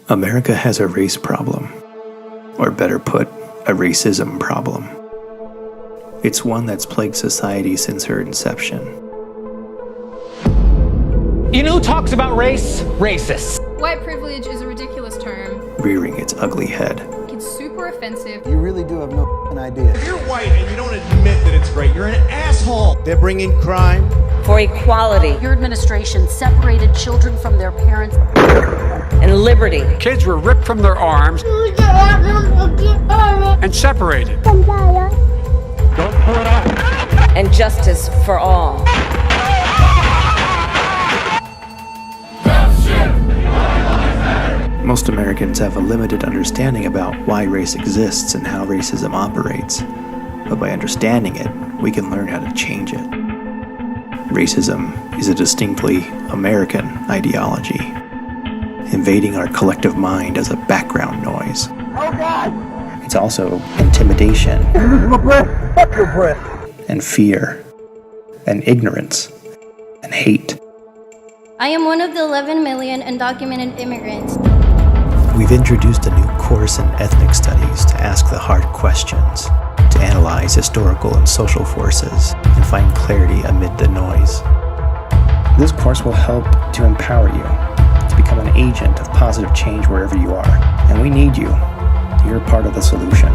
America has a race problem. Or better put, a racism problem. It's one that's plagued society since her inception. You know who talks about race? Racists. White privilege is a ridiculous term. Rearing its ugly head. It's super offensive. You really do have no idea. If you're white and you don't admit that it's great, you're an asshole. They're bringing crime. For equality. Your administration separated children from their parents. And liberty. Kids were ripped from their arms and separated. Don't pull it up. And justice for all. Most Americans have a limited understanding about why race exists and how racism operates. But by understanding it, we can learn how to change it. Racism is a distinctly American ideology, invading our collective mind as a background noise. Oh God! It's also intimidation, My breath. Fuck your breath. and fear, and ignorance, and hate. I am one of the 11 million undocumented immigrants. We've introduced a new course in ethnic studies to ask the hard questions, to analyze historical and social forces, and find clarity amid the noise. This course will help to empower you to become an agent of positive change wherever you are, and we need you. You're part of the solution.